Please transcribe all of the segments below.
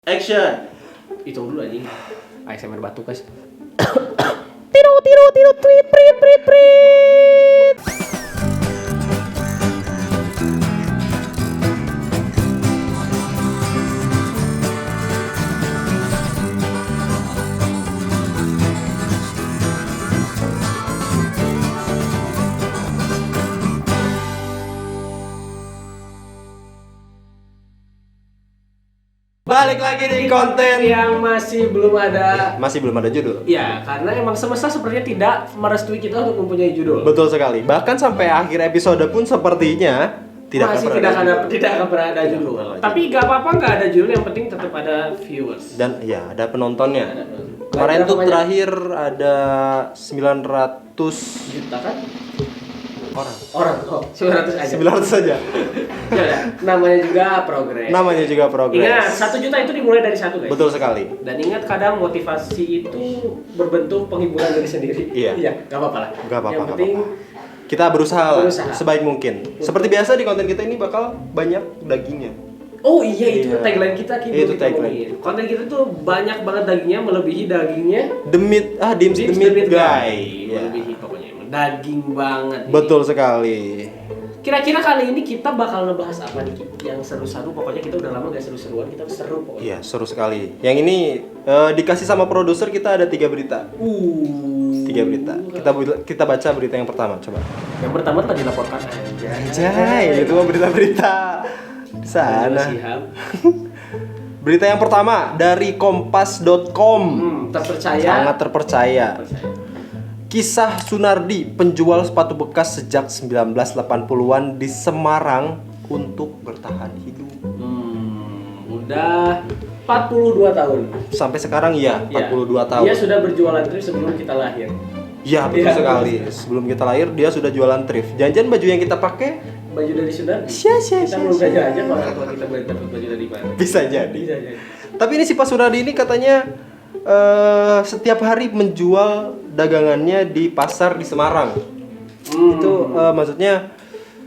Action. Hitung dulu anjing. ASMR batuk guys. Tiru tweet prit. Balik lagi di konten Yang masih belum ada. masih belum ada judul. Ya, karena emang semesta sepertinya tidak merestui kita untuk mempunyai judul. Betul sekali. Bahkan sampai akhir episode pun sepertinya Masih tidak akan pernah ada judul. pernah ada Tapi gak apa-apa nggak ada judul, yang penting tetap ada viewers. Dan ya ada penontonnya. Ada. Kemarin tuh Banyak. terakhir ada 900 Juta kan? orang. Oh, 900 aja. 900 saja. Ya, namanya juga progres. Namanya juga progres. Ingat, 1 juta itu dimulai dari 1 guys. Betul sekali. Dan ingat kadang motivasi itu berbentuk penghiburan diri sendiri. Iya. Gak apa-apa lah. Gak apa-apa. Yang penting Kita berusaha lah, Berusaha. sebaik mungkin. Seperti biasa di konten kita ini bakal banyak dagingnya. oh iya itu Iya. tagline kita Itu tagline. ngomongin. Konten kita tuh banyak banget dagingnya, melebihi dagingnya Dims the meat guy. Ya. Melebihi pokoknya. Daging banget. nih. Betul sekali. Kira-kira kali ini kita bakal ngebahas apa nih Ki? Yang seru-seru, pokoknya kita udah lama gak seru-seruan, kita seru pokoknya. Iya, seru sekali. Yang ini dikasih sama produser, kita ada 3 berita. 3 berita. Kita baca berita yang pertama, coba. Yang pertama telah dilaporkan Anjay, itu mah berita-berita di sana. Sihab. Berita yang pertama dari kompas.com. Terpercaya. Sangat terpercaya. Kisah Sunardi, penjual sepatu bekas sejak 1980-an di Semarang untuk bertahan hidup. Udah 42 tahun. Sampai sekarang ya, 42 tahun. Dia sudah berjualan thrift sebelum kita lahir. Ya, betul Iya, sekali. Sebelum kita lahir, dia sudah jualan thrift. Jangan baju yang kita pakai Baju dari Sunardi. Sia. Kita belum belajar aja kalau kita boleh dapat baju dari mana. bisa jadi. Bisa jadi. Tapi ini si Pak Sunardi ini katanya setiap hari menjual dagangannya di pasar di Semarang. Itu maksudnya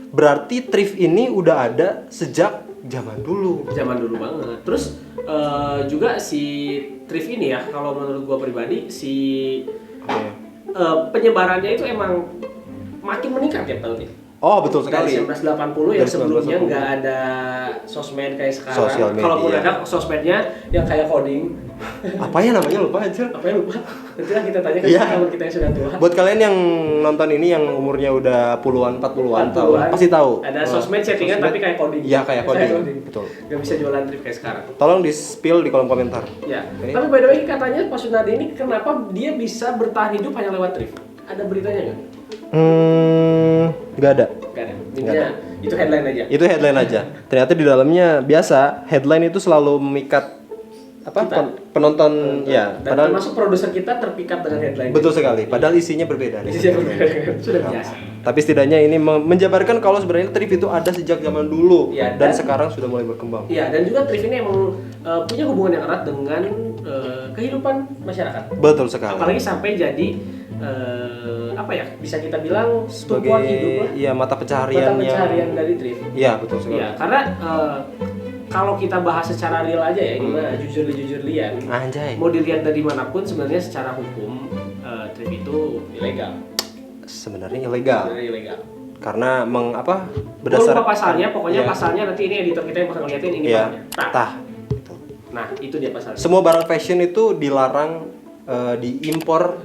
berarti thrift ini udah ada sejak zaman dulu. Zaman dulu banget. Terus juga si thrift ini ya, kalau menurut gua pribadi penyebarannya itu emang makin meningkat tiap tahunnya. Oh, betul sekali. Dari 1980 yang Dari sebelumnya 1980. nggak ada sosmed kayak sekarang. Sosial media. Kalaupun ada sosmednya yang kayak coding. Apa ya namanya, lupa aja. Apa yang lupa? Nantilah kita tanya ke Iya. teman kita yang sudah tua. Buat kalian yang nonton ini yang umurnya udah puluhan, 40-an tahun, pasti tahu. Ada sosmed chattingan tapi kayak coding. Iya, kayak coding. Betul. Gak bisa jualan thrift kayak sekarang. Tolong di-spill di kolom komentar. Ya. Ini. Tapi by the way katanya Pak Sunardi ini kenapa dia bisa bertahan hidup hanya lewat thrift? Ada beritanya nggak? Nggak ada. Nggak ada. Intinya itu headline aja. Itu headline aja. Ternyata di dalamnya biasa headline itu selalu memikat penonton ya. Dan Padahal termasuk produser kita terpikat dengan headline. betul sekali. Padahal isinya berbeda. Isinya berbeda. Sudah biasa. Tapi setidaknya ini menjabarkan kalau sebenarnya thrift itu ada sejak zaman dulu Ya, dan dan sekarang sudah mulai berkembang. Iya, dan juga thrift ini emang punya hubungan yang erat dengan kehidupan masyarakat. Betul sekali. Apalagi sampai jadi apa ya? Bisa kita bilang Sebagai tumpuan hidup lah. ya mata pencaharian Pencaharian dari thrift. Iya, betul sekali. Iya, karena kalau kita bahas secara real aja ya, gimana jujur-jujurlian. Anjay. Mau dilihat dari manapun sebenarnya secara hukum thrift itu ilegal. Sebenarnya ilegal. Sebenarnya ilegal. Karena Gua lupa pasalnya, pokoknya Iya. pasalnya nanti ini editor kita yang bakal ngeliatin ini Iya. pasalnya. Tah. Nah, itu dia pasalnya. Semua barang fashion itu dilarang diimpor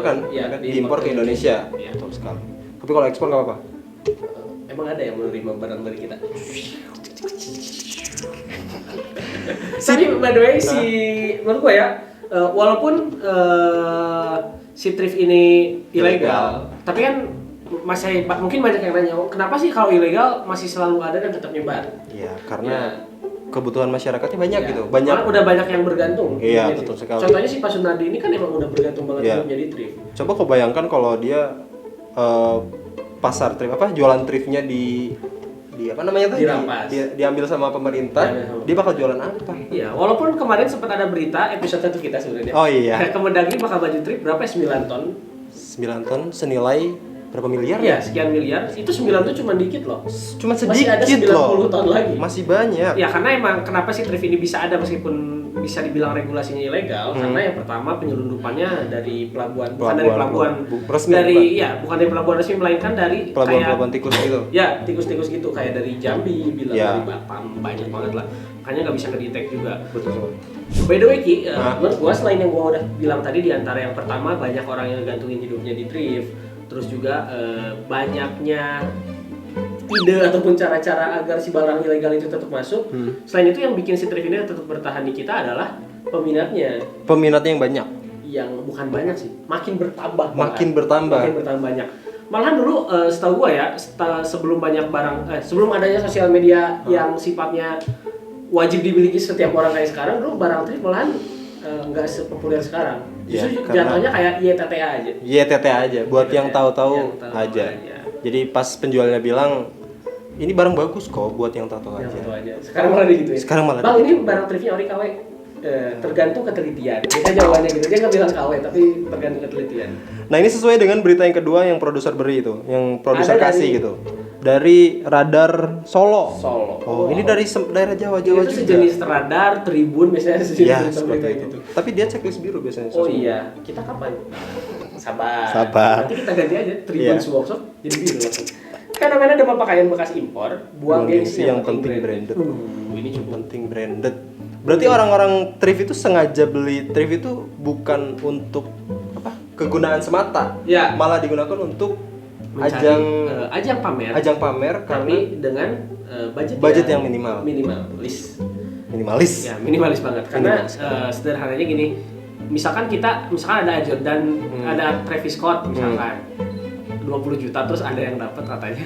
kan? Iya, Ya kan? Diimpor ke Indonesia. Iya. Betul sekali. Tapi kalau ekspor nggak apa-apa. Emang ada yang menerima barang dari kita? Tapi by the way menurut gua ya, walaupun si thrift ini ilegal, tapi kan masih mungkin banyak yang nanya, kenapa sih kalau ilegal masih selalu ada dan tetap nyebar? Iya, karena kebutuhan masyarakatnya banyak Ya. gitu. Banyak. Malah udah banyak yang bergantung. Iya, Gitu betul sih. sekali. Contohnya si Pak Sunardi ini kan emang udah bergantung banget Iya. hidup jadi thrift. Coba kau bayangkan kalau dia pasar thrift jualan thriftnya di apa namanya tuh? Dirampas. Diambil sama pemerintah. Diambil sama Dia bakal jualan apa? Iya, walaupun kemarin sempat ada berita episode 1 kita sebenarnya. Oh iya. Kemendagri bakal baju thrift berapa ya? 9 ton. 9 ton senilai berapa miliar ya sekian miliar. Itu 9 tuh cuma dikit loh. Cuma Masih ada sedikit 90 loh. tahun lagi. Masih banyak. Ya karena emang kenapa sih thrift ini bisa ada meskipun bisa dibilang regulasinya ilegal karena yang pertama penyelundupannya dari pelabuhan, bukan dari pelabuhan resmi, dari bukan dari pelabuhan resmi melainkan dari pelabuhan tikus gitu. Ya, tikus-tikus gitu kayak dari Jambi, bilang Ya. dari Batam, banyak banget lah. Makanya nggak bisa ke-detect juga. Betul. By the way Ki, menurut gua selain yang gua udah bilang tadi di antara yang pertama banyak orang yang gantungin hidupnya di thrift, terus juga banyaknya ide ataupun cara-cara agar si barang ilegal itu tetap masuk. Selain itu yang bikin si thrift ini tetap bertahan di kita adalah peminatnya. Peminatnya yang banyak. Yang bukan banyak sih, makin bertambah. Makin bertambah. Makin bertambah banyak. Malahan dulu setahu gua ya, sebelum banyak sebelum adanya sosial media yang sifatnya wajib dimiliki setiap orang kayak sekarang, dulu barang thrift malahan nggak sepopuler sekarang. Justru jatuhnya kayak YTTA aja. YTTA aja, buat yang tahu-tahu Yang tahu aja. aja. Jadi pas penjualnya bilang ini barang bagus kok buat yang tahu-tahu Yang aja. tahu aja. Sekarang malah gitu ya. Sekarang malah Bang, ini barang thriftnya ori KW. Tergantung ketelitian. Biasanya jawabannya gitu. Dia nggak bilang KW, tapi tergantung ketelitian. Nah ini sesuai dengan berita yang kedua yang produser beri itu, yang produser Ada kasih dari- gitu. Dari Radar Solo. Solo. Oh, ini dari daerah Jawa Itu juga. sejenis radar, tribun biasanya sejenis Ya, berita seperti gitu. itu. Tapi dia checklist biru biasanya. Oh iya, kita kapan? Sabar. Sabar. Nanti kita ganti aja Tribun Iya. Workshop jadi biru langsung. Kan namanya ada pakaian bekas impor, buang gengsi yang penting branded. Ini cukup Penting branded. Berarti orang-orang thrift itu sengaja beli thrift itu bukan untuk apa? Kegunaan semata. Ya. Malah digunakan untuk mencari ajang pamer. ajang pamer karena Tapi dengan budget yang minimal. Minimalis. minimalis. Ya, minimalis banget. Karena Minimalis sekali. sederhananya gini, misalkan ada Air Jordan, ada Travis Scott misalkan. 20 juta terus ada yang dapat katanya.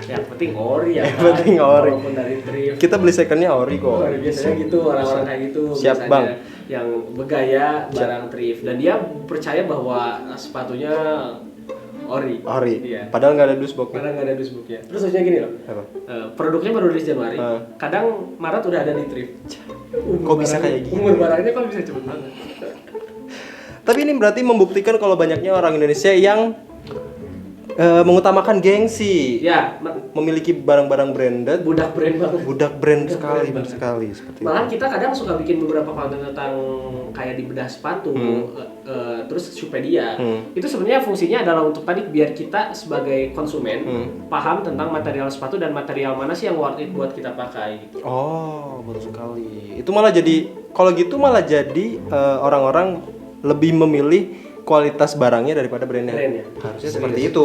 Yang penting ori ya. Yang penting ori. Walaupun dari thrift. Kita beli secondnya ori kok. Biasanya gitu orang-orang kayak gitu. Siap, biasanya Bang. Yang bergaya barang thrift dan dia percaya bahwa sepatunya ori. Ori. Iya. Padahal nggak ada dusboknya. Karena nggak ada dusbooknya. Terus maksudnya gini loh. Apa? Produknya baru rilis Januari. Ah. Kadang Maret udah ada di thrift. Kok bisa kayak gitu? Umur barangnya kok bisa cepet banget. Tapi ini berarti membuktikan kalau banyaknya orang Indonesia yang mengutamakan gengsi. Ya, Memiliki barang-barang branded. budak brand banget. Budak brand Budak sekali, brand benar banget. sekali seperti itu. Malahan kita kadang suka bikin beberapa konten tentang kayak di bedah sepatu, terus Supedia. Itu sebenarnya fungsinya adalah untuk tadi biar kita sebagai konsumen paham tentang material sepatu dan material mana sih yang worth it buat kita pakai. Gitu. Oh, betul sekali. Itu malah jadi kalau gitu malah jadi orang-orang lebih memilih kualitas barangnya daripada brandnya. Harusnya seperti itu.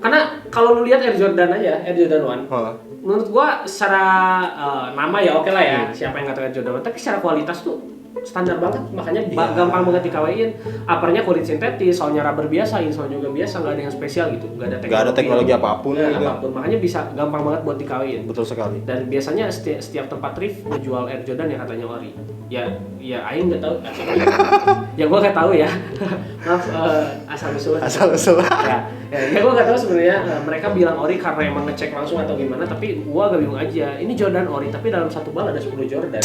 Karena kalau lu lihat Air Jordan aja, Air Jordan 1. Oh. Menurut gua secara nama ya oke lah ya, siapa yang nggak tahu Air Jordan 1, tapi secara kualitas tuh standar banget, makanya gampang banget dikawin. Uppernya kulit sintetis, soalnya rubber biasa, insole juga biasa, nggak ada yang spesial gitu, nggak ada teknologi apapun Nggak gitu. apapun, makanya bisa gampang banget buat dikawin. Betul sekali. Dan biasanya setiap tempat thrift ngejual Air Jordan yang katanya ori. Ya Aing nggak tahu. Ya gua nggak tahu ya. Maaf, asal-usul. Ya gua nggak tahu sebenarnya mereka bilang ori karena emang ngecek langsung atau gimana. Tapi gua agak bingung aja. Ini Jordan ori, tapi dalam satu bal ada 10 Jordan.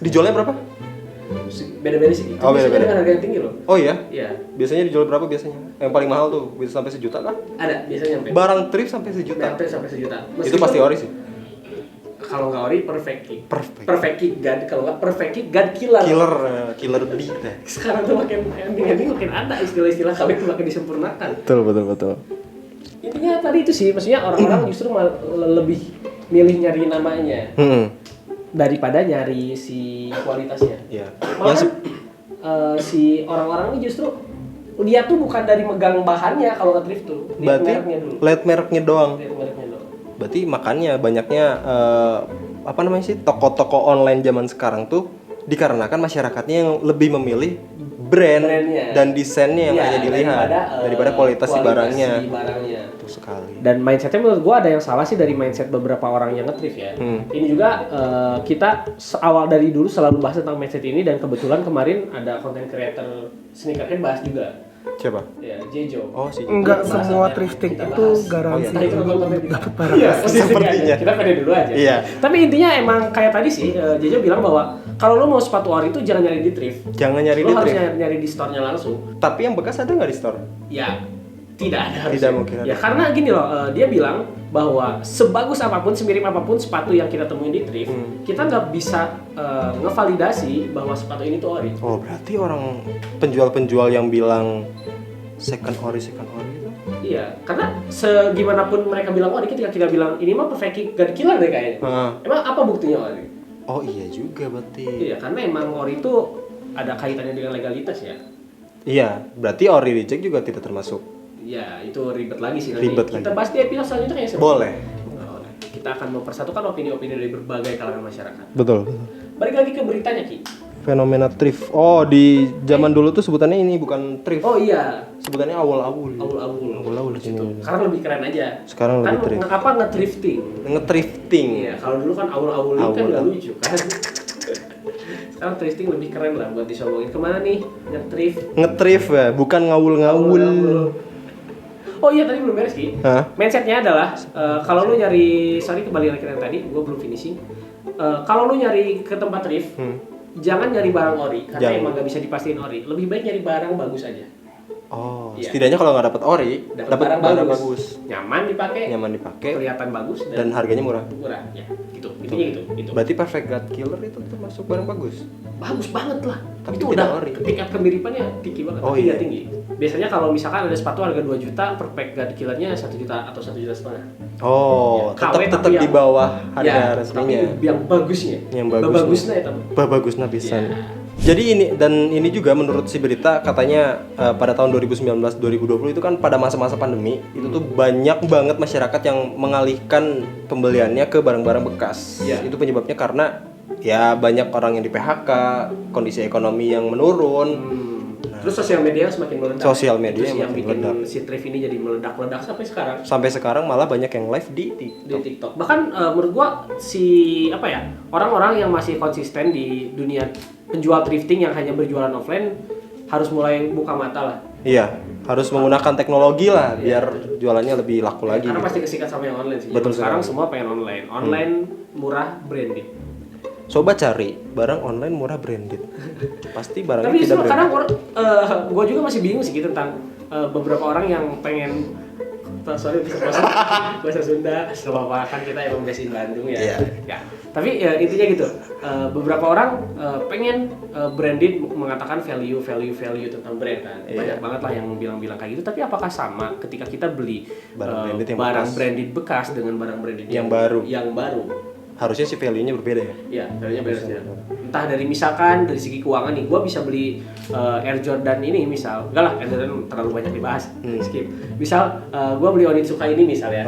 Dijualnya berapa? Beda-beda sih. Oh, beda-beda. Dengan harga yang tinggi loh. Oh iya. Iya. Biasanya dijual berapa biasanya? Yang paling mahal tuh bisa sampai sejuta kah? Ada biasanya sampai. Barang thrift sampai sejuta. Sampai sejuta. Itu pasti ori sih. Kalau nggak ori perfect kick. Perfect kick god, kalau nggak perfect kick god killer. Killer beat ya. Sekarang tuh makin ending makin ada istilah-istilah kawin tuh makin disempurnakan. Betul. Intinya tadi itu sih, maksudnya orang-orang justru lebih milih nyari namanya daripada nyari si kualitasnya. Iya. Malah si orang-orang ini justru dia tuh bukan dari megang bahannya kalau nge thrift tuh, lihat Berarti mereknya dulu. lihat mereknya doang. Lihat mereknya doang. Berarti makanya banyaknya apa namanya sih toko-toko online zaman sekarang tuh dikarenakan masyarakatnya yang lebih memilih brandnya dan desainnya yang hanya dilihat daripada kualitas si barangnya. Betul sekali. Dan mindsetnya menurut gua ada yang salah sih dari mindset beberapa orang yang nge-thrift ya. Ini juga kita awal dari dulu selalu bahas tentang mindset ini dan kebetulan kemarin ada content creator sneakerhead bahas juga. Siapa? Ya, Jejo. Oh sih. Enggak Kita bahas semua aja. thrifting Kita itu bahas. garansi Tadi kita nonton tadi. dapat barang. Iya, Sepertinya. kita pede dulu aja. Iya. Tapi intinya emang kayak tadi sih, Jejo bilang bahwa kalau lo mau sepatu ori itu jangan nyari di thrift. Jangan nyari Lo di harus thrift. nyari di store-nya langsung. Tapi yang bekas ada nggak di store? Ya, Tidak ada harusnya. Tidak mungkin ada. Ya karena gini loh, dia bilang bahwa sebagus apapun, semirip apapun sepatu yang kita temuin di thrift, kita nggak bisa ngevalidasi bahwa sepatu ini tuh ori. Oh, berarti orang penjual-penjual yang bilang second ori itu? Iya, karena segimanapun mereka bilang ori, ketika kita bilang ini mah perfect God Killer deh kayaknya. Emang apa buktinya ori? Oh iya juga berarti. Iya, karena emang ori itu ada kaitannya dengan legalitas ya. Iya, berarti ori reject juga tidak termasuk. Ya, itu ribet lagi sih nanti. Ribet Kita lagi. bahas di episode selanjutnya kayaknya. Boleh. Kita akan mempersatukan opini-opini dari berbagai kalangan masyarakat. Betul. Balik lagi ke beritanya, Ki. Fenomena thrift. Oh, di zaman dulu tuh sebutannya ini bukan thrift. Oh iya, Sebutannya awul-awul. awul-awul di sini. Sekarang lebih keren aja. Sekarang Kan lebih thrift. apa nge-thrifting? Nge-thrifting. Iya, kalau dulu kan awul-awul kan Awul. nggak lucu kan. Sekarang thrifting lebih keren lah buat disombongin. Kemana nih nge-thrift? Nge-thrift ya, bukan ngawul-ngawul. Awul-awul. Oh iya tadi belum beres Ki. Hah? Mindsetnya adalah kalau lu nyari, sorry kembali lagi yang tadi, gue belum finishing. Kalau lu nyari ke tempat thrift, jangan nyari barang ori karena Jangan. emang gak bisa dipastikan ori. Lebih baik nyari barang bagus aja. Oh, Iya. setidaknya kalau nggak dapat ori, dapat barang bagus. Nyaman dipakai, Nyaman dipakai kelihatan bagus dan harganya murah. murah. Ya, gitu. Intinya gitu. Itu. Berarti Perfect God Killer itu termasuk barang bagus. Bagus banget lah. Tapi itu tidak udah ori. tingkat kemiripannya tinggi banget. Oh, tapi iya. nggak tinggi. Biasanya kalau misalkan ada sepatu harga 2 juta, Perfect God Killernya 1 juta atau 1,5 juta. Oh, Ya, KW tetap tapi di yang- bawah harga Ya, resminya. tapi yang bagusnya. Yang bagus. Bagusnya itu. Bagusnya pisan. Iya. Jadi ini juga menurut si berita katanya pada tahun 2019-2020 itu kan pada masa-masa pandemi itu tuh banyak banget masyarakat yang mengalihkan pembeliannya ke barang-barang bekas. Iya. Itu penyebabnya karena ya banyak orang yang di PHK, kondisi ekonomi yang menurun. Terus sosial media semakin meledak. Sosial media Terus yang makin bikin meledak. si thrift ini jadi meledak-meledak sampai sekarang Sampai sekarang malah banyak yang live di TikTok. di TikTok. Bahkan menurut gua orang-orang yang masih konsisten di dunia penjual thrifting yang hanya berjualan offline harus mulai buka mata lah. Iya, harus menggunakan teknologi lah biar jualannya lebih laku lagi. Karena gitu. pasti kesikat sama yang online sih. Betul Zaman sekarang sekali. semua pengen online. Online murah branded. Coba cari barang online murah branded. Pasti barangnya Tapi tidak justru kadang branded. gue juga masih bingung sih gitu tentang beberapa orang yang pengen sorry bahasa Sunda nggak apa-apa kan kita emang base in Bandung ya. Iya. Ya. Tapi intinya gitu beberapa orang pengen branded mengatakan value tentang brand kan. Iya. Banyak banget lah yang bilang kayak gitu. Tapi apakah sama ketika kita beli Barang branded yang barang bekas. branded bekas dengan barang branded Yang baru. Yang baru. Harusnya sih value-nya berbeda ya. Iya, value-nya beres ya. Entah dari misalkan dari segi keuangan nih, gue bisa beli Air Jordan ini misal, enggak lah Air Jordan terlalu banyak dibahas, skip. Misal gue beli Onitsuka ini misal ya,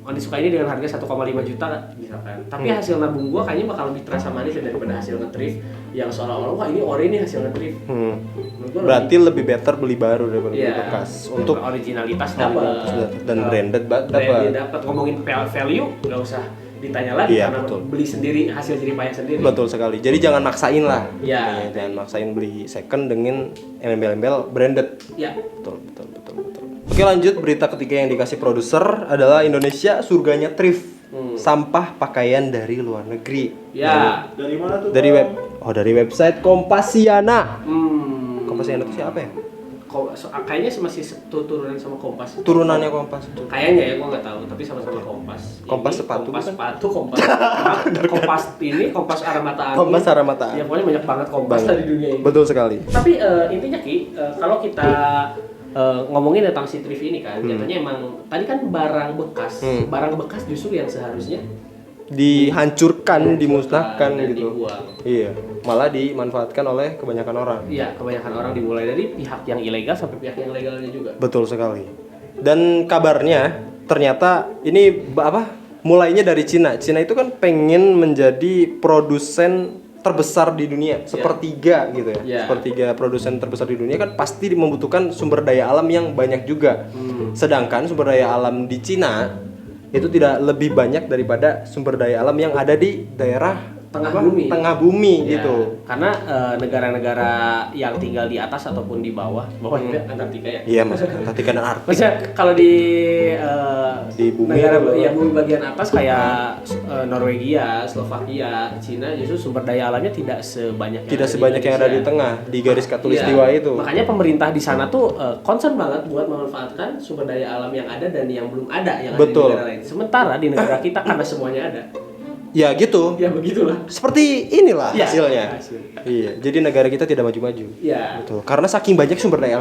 Onitsuka ini dengan harga 1,5 juta misalkan. Tapi hasil nabung gue kayaknya bakal lebih terasa manis ya daripada hasil nge-thrift yang seolah-olah wah ini ori nih hasil nge-thrift. Menurut gua Berarti lebih better beli baru daripada beli iya, bekas. Untuk originalitas dapat dan branded branded dapat. dapat ngomongin value nggak usah ditanya lagi Iya, karena betul. beli sendiri hasil jerih payah sendiri. Betul sekali. Jadi jangan maksain lah. Iya. Jangan maksain beli second dengan embel-embel branded. Ya. Betul. Oke, lanjut berita ketiga yang dikasih produser adalah Indonesia surganya thrift. Sampah pakaian dari luar negeri. Ya. Dari mana tuh? Dari website Kompasiana. Hmm. Kompasiana itu siapa ya? Kayaknya masih turunan sama Kompas. Turunannya Kompas. Kayaknya ya, gua nggak tahu, tapi sama-sama Kompas. Kompas Ini sepatu Kompas bukan? sepatu, Kompas. Kompas ini, Kompas arah mata angin. Kompas arah mata Ya angin. pokoknya banyak banget Kompas Banget. di dunia ini. Betul sekali. Tapi intinya Ki, kalau kita ngomongin tentang si thrift ini kan, jatuhnya emang tadi kan barang bekas. Barang bekas justru yang seharusnya Dihancurkan, dimusnahkan dan gitu. dibuang. Iya, malah dimanfaatkan oleh kebanyakan orang. Iya, kebanyakan orang dimulai dari pihak yang ilegal sampai pihak yang legalnya juga. Betul sekali. Dan kabarnya ternyata ini mulainya dari Cina. Cina itu kan pengen menjadi produsen terbesar di dunia, sepertiga gitu ya. Iya. Sepertiga produsen terbesar di dunia kan pasti membutuhkan sumber daya alam yang banyak juga. Sedangkan sumber daya alam di Cina itu tidak lebih banyak daripada sumber daya alam yang ada di daerah tengah bumi Ya, gitu. karena negara-negara yang tinggal di atas ataupun di bawah juga Antartika ya. Iya, maksudnya Antartika dan Arktik. Maksudnya kalau di bumi negara bawah. ya bumi bagian atas kayak Norwegia, Slovakia, Cina justru sumber daya alamnya tidak sebanyak yang ada di tengah, di garis khatulistiwa Iya. itu. Makanya pemerintah di sana tuh concern banget buat memanfaatkan sumber daya alam yang ada dan yang belum ada yang Betul. ada di negara lain. Sementara di negara kita karena semuanya ada. Ya gitu. Ya begitulah. Seperti inilah Ya, hasilnya. hasil. Iya, jadi negara kita tidak maju-maju. Ya. Betul. Karena saking banyak sumber daya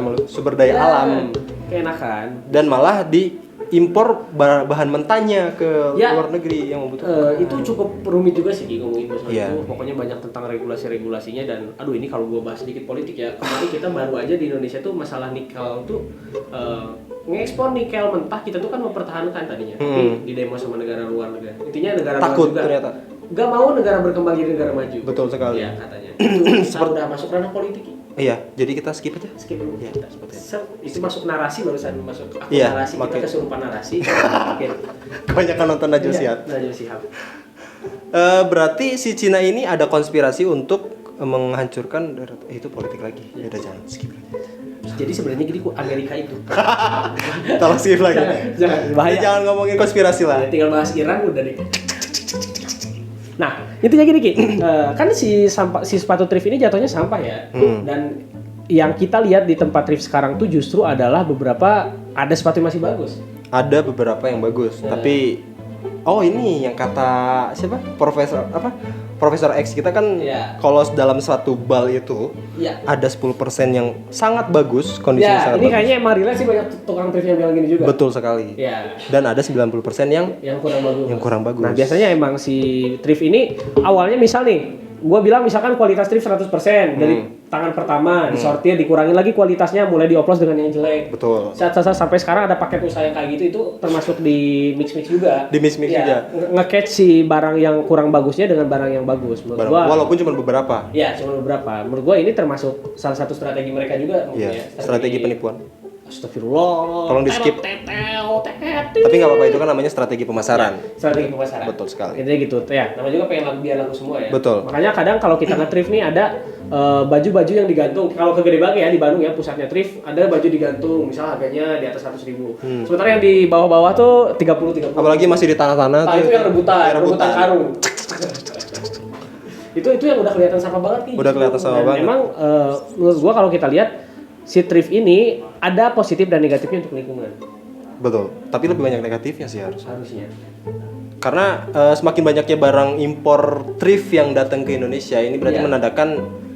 alam Keenakan. dan malah diimpor bahan mentahnya ke Ya. luar negeri yang membutuhkan. Itu cukup rumit juga sih Ki, ngomongin masalah Iya. itu. Pokoknya banyak tentang regulasi-regulasinya dan aduh ini kalau gua bahas sedikit politik ya. Kemarin kita baru aja di Indonesia tuh masalah nikel tuh ngekspor nikel mentah kita tuh kan mempertahankan tadinya. Tapi di demo sama negara luar negeri. Intinya negara Takut luar juga ternyata. nggak mau negara berkembang jadi negara maju. Betul sekali. Iya katanya. Itu udah masuk ranah politik. Ki. Iya, jadi kita skip aja. Skip dulu. Iya, Kita seperti itu. itu masuk narasi barusan masuk aku Iya, narasi kita makin- kesurupan narasi. Oke. Kebanyakan nonton Najwa Shihab. Najwa Shihab. Berarti si Cina ini ada konspirasi untuk menghancurkan itu politik lagi. Ya udah jangan skip aja. Jadi sebenarnya gini Amerika itu. Tolong skip lagi. Jangan Bahaya. Jangan ngomongin konspirasi lah. Ya, tinggal bahas Iran udah deh. Nah, intinya gini Ki, kan si sepatu thrift ini jatuhnya sampah ya. Dan yang kita lihat di tempat thrift sekarang tuh justru adalah beberapa ada sepatu yang masih bagus. Ada beberapa yang bagus, tapi ini yang kata siapa? Profesor X kita kan Iya. kalau dalam suatu bal itu Iya. ada 10% yang sangat bagus, kondisinya Ya, sangat ini bagus. kayaknya emang relate sih banyak tukang thrift yang bilang gini juga. Betul sekali. Ya, Dan ada 90% yang yang kurang bagus. bagus. Nah, biasanya emang si thrift ini awalnya misal nih, gua bilang misalkan kualitas thrift 100% dari tangan pertama disortir, dikurangin lagi kualitasnya mulai dioplos dengan yang jelek. Betul. Saat sampai sekarang ada paket usaha yang kayak gitu itu termasuk di mix juga. Di mix-mix Ya, juga. Nge-catch si barang yang kurang bagusnya dengan barang yang bagus. Menurut gua, Walaupun cuma beberapa. ya cuma beberapa. Menurut gua ini termasuk salah satu strategi mereka juga. mungkin Iya, strategi penipuan. Astagfirullah. Tolong di-skip. Tapi Tapi nggak apa-apa, itu kan namanya strategi pemasaran. strategi pemasaran. Betul sekali. Intinya gitu. Ya, nama juga pengen laku biar laku semua ya. Betul. Makanya kadang kalau kita nge-thrift nih ada baju-baju yang digantung. Kalau ke Gede Bage ya di Bandung ya pusatnya thrift, ada baju digantung, misal harganya di atas 100.000. Sementara yang di bawah-bawah tuh 30. Apalagi masih di tanah-tanah Nah, itu yang rebutan karung. itu yang udah kelihatan sama banget nih. Udah kelihatan sama Dan banget. Memang menurut gua kalau kita lihat si thrift ini ada positif dan negatifnya untuk lingkungan. Betul. Tapi lebih banyak negatifnya sih harusnya. Harusnya. Karena semakin banyaknya barang impor thrift yang datang ke Indonesia ini berarti Iya. menandakan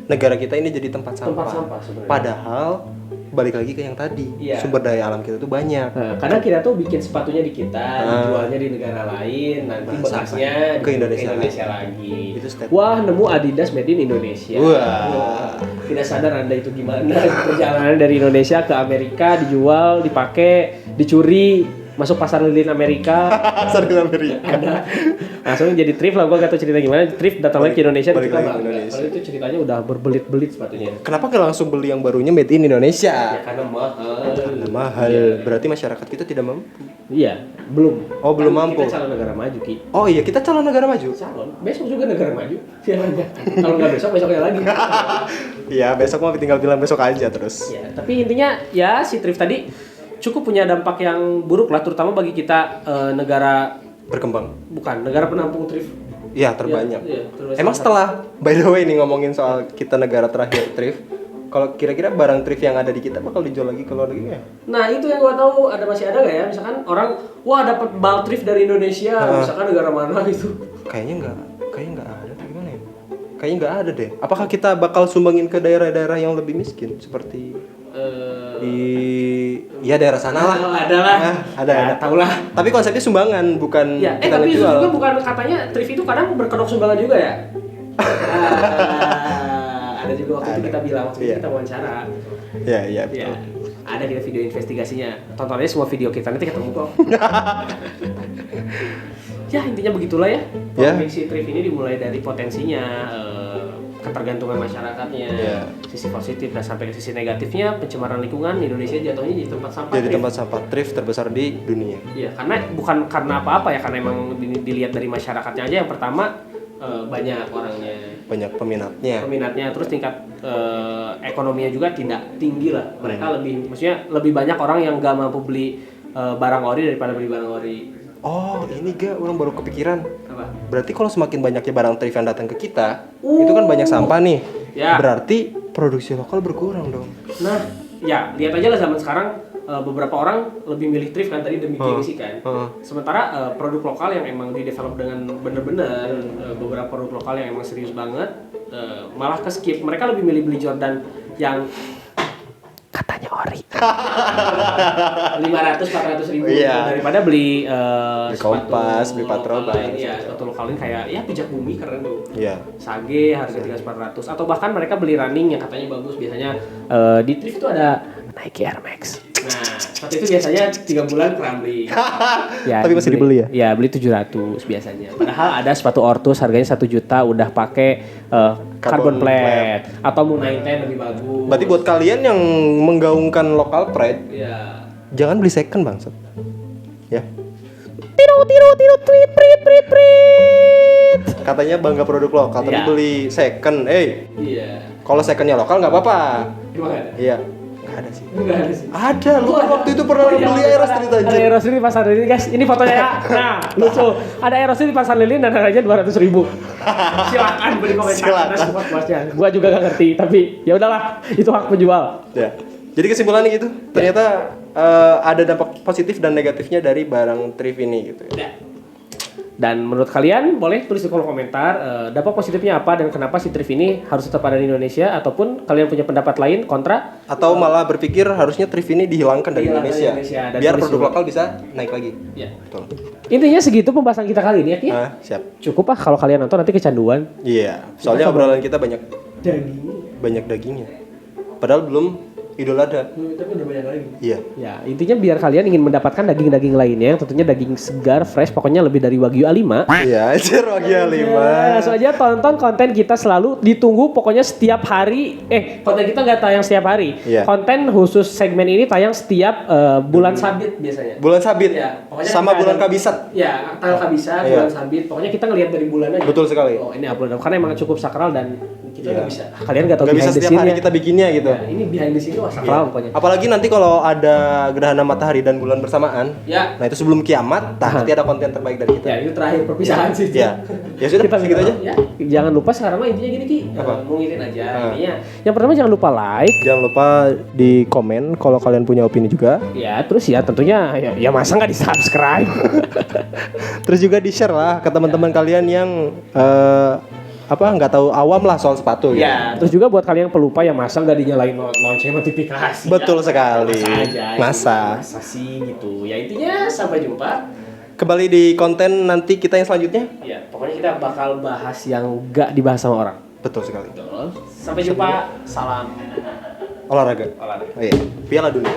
negara kita ini jadi tempat sampah. Tempat sampah sebenarnya. Padahal balik lagi ke yang tadi, Iya. sumber daya alam kita tuh banyak. Kadang kita tuh bikin sepatunya di kita, dijualnya di negara lain, nanti bekasnya ke Indonesia lagi. Itu step. Wah, nemu Adidas made in Indonesia. Wah. Tidak sadar Anda itu gimana perjalanan dari Indonesia ke Amerika dijual, dipakai, dicuri, masuk pasar lilin Amerika. Pasar ke Amerika. Ada langsung jadi thrift lah, gua gak tau cerita gimana. Thrift datang lagi ke Indonesia, balik kita lagi ke bangga. Indonesia. Kalau itu ceritanya udah berbelit-belit sepatunya. Kenapa nggak langsung beli yang barunya made in Indonesia? Ya karena mahal. Karena mahal. Iya. Berarti masyarakat kita tidak mampu. Iya, belum. Oh, belum mampu. Kita calon negara maju, Ki. Oh iya, kita calon negara maju. Calon. Besok juga negara maju. Sialanya. Kalau nggak besok, besoknya lagi. Iya, besok mah tinggal bilang besok aja terus. Ya, tapi intinya ya si thrift tadi cukup punya dampak yang buruk lah, terutama bagi kita negara Berkembang. bukan negara penampung thrift. Iya, terbanyak. Iya, terbanyak. Emang setelah, by the way nih ngomongin soal kita negara terakhir thrift, kalau kira-kira barang thrift yang ada di kita bakal dijual lagi ke luar negeri nggak? Nah itu yang gua tahu masih ada nggak ya? Misalkan orang wah dapat bal thrift dari Indonesia, misalkan negara mana gitu. Kayaknya nggak ada. Gimana ya? Kayaknya nggak ada deh. Apakah kita bakal sumbangin ke daerah-daerah yang lebih miskin seperti ya daerah sana lah. Ada lah. Ada. Tahu lah. Tapi konsepnya sumbangan, bukan Ya, kita tapi itu ngejual. juga bukan katanya thrift itu kadang berkedok sumbangan juga ya? Ada juga waktu itu kita bilang, waktu itu Iya. kita wawancara. Iya, Ya, betul. ada kita video investigasinya. Tontonnya semua video kita nanti ketemu kok. Ya intinya begitulah ya. Ya. Polemik si thrift ini dimulai dari potensinya, ketergantungan masyarakatnya, Ya. sisi positif dan sampai ke sisi negatifnya pencemaran lingkungan. Indonesia jatuhnya jadi tempat sampah. Jadi thrift. tempat sampah thrift terbesar di dunia. Iya, karena bukan karena apa-apa ya, karena emang dilihat dari masyarakatnya aja. Yang pertama banyak orangnya, banyak peminatnya. terus tingkat ekonominya juga tidak tinggi lah. Mereka lebih banyak orang yang gak mampu beli barang ori daripada beli barang ori. Oh, ini gak, orang baru kepikiran. Apa? Berarti kalau semakin banyaknya barang thrift yang datang ke kita, itu kan banyak sampah nih. Ya. Berarti produksi lokal berkurang dong. Nah, ya lihat aja lah zaman sekarang beberapa orang lebih milih thrift kan tadi demi gengsi kan. Sementara produk lokal yang emang di-develop dengan bener-bener beberapa produk lokal yang emang serius banget malah ke skip. Mereka lebih milih beli Jordan yang Katanya ori. 500-400 ribu Iya. daripada beli Kompas, beli lokal Patrobas. lain. Iya, sepatu lokal lain kayak ya pijak bumi keren tuh. Iya. Sage harga 300-400 atau bahkan mereka beli running yang katanya bagus, biasanya di thrift itu ada Nike Air Max. nah sepatu itu biasanya 3 bulan crumbling. Ya, Tapi masih dibeli ya? Ya, beli 700 biasanya. Padahal ada sepatu Ortus harganya 1 juta udah pakai carbon plate. Atau Moon 910 lebih bagus. Berarti buat kalian yang menggaungkan lokal pride, ya jangan beli second bangsat. Ya. Tiru tweet prit. Katanya bangga produk lokal, tapi Iya. beli second. iya. Kalau secondnya lokal nggak apa-apa. Gimana ada? Iya. Nggak ada sih. Enggak ada sih. Ada, lu kan waktu itu pernah beli Aerostreet Ada aja. Aerostreet di pasar Lilin guys. Ini fotonya ya. Nah, lucu. Ada Aerostreet di pasar Lilin dan harganya 200 ribu. Silakan beri komentar. Silakan. Kita support bosnya. Gua juga gak ngerti, tapi ya udahlah, itu hak penjual. Ya. Jadi kesimpulannya gitu. Ternyata ada dampak positif dan negatifnya dari barang thrift ini gitu. Ya. Dan menurut kalian boleh tulis di kolom komentar dampak positifnya apa dan kenapa si thrift ini harus tetap ada di Indonesia, ataupun kalian punya pendapat lain kontra, Atau malah berpikir harusnya thrift ini dihilangkan dari Dihilangkan Indonesia. dari Indonesia, dan Biar tulis produk juga. lokal bisa naik lagi. ya. Betul. intinya segitu pembahasan kita kali ini ya Ki. Siap. Cukup lah, kalau kalian nonton nanti kecanduan. Iya, soalnya obrolan kita banyak Daging. dagingnya. Padahal belum Idul Adha. Tapi udah banyak lagi. Iya. Ya, intinya biar kalian ingin mendapatkan daging-daging lainnya yang tentunya daging segar, fresh, pokoknya lebih dari Wagyu A5. Iya, anjir Wagyu A5. Langsung aja tonton konten kita, selalu ditunggu pokoknya setiap hari. Konten kita nggak tayang setiap hari. Iya. Konten khusus segmen ini tayang setiap bulan Sabit biasanya. Bulan sabit. Ya, pokoknya Sama kita bulan ada- kabisat. Ya, tanggal kabisa, Iya. bulan sabit. Pokoknya kita ngelihat dari bulan aja. Betul sekali. Oh, ini upload karena emang cukup sakral dan kita Iya. nggak bisa. Kalian gak tahu Gak bisa behind the setiap hari scene-nya. kita bikinnya gitu. Ya, ini behind the scene wah Sakral sakral. pokoknya. Apalagi nanti kalau ada gerhana matahari dan bulan bersamaan. Ya. Nah, itu sebelum kiamat, nanti ada konten terbaik dari kita. Ya, itu terakhir perpisahan sih. Ya. Ya sudah, Kita segitu aja. Ya. Jangan lupa sekarang mah intinya gini Ki. Apa? Mau ngitin aja. Intinya Yang pertama jangan lupa like. Jangan lupa di komen kalau kalian punya opini juga. Ya, terus ya tentunya ya masa nggak di-subscribe. Terus juga di-share lah ke teman-teman kalian yang nggak tahu awam lah soal sepatu gitu. ya, Terus juga buat kalian yang pelupa ya masa nggak dinyalain lonceng notifikasi. Betul sekali. Masa aja. Masa. Masa sih gitu. Ya intinya sampai jumpa. Kembali di konten nanti kita yang selanjutnya. Ya, pokoknya kita bakal bahas yang Nggak dibahas sama orang. Betul sekali. betul. Sampai jumpa. Salam Olahraga. olahraga. Oh iya. Piala dunia.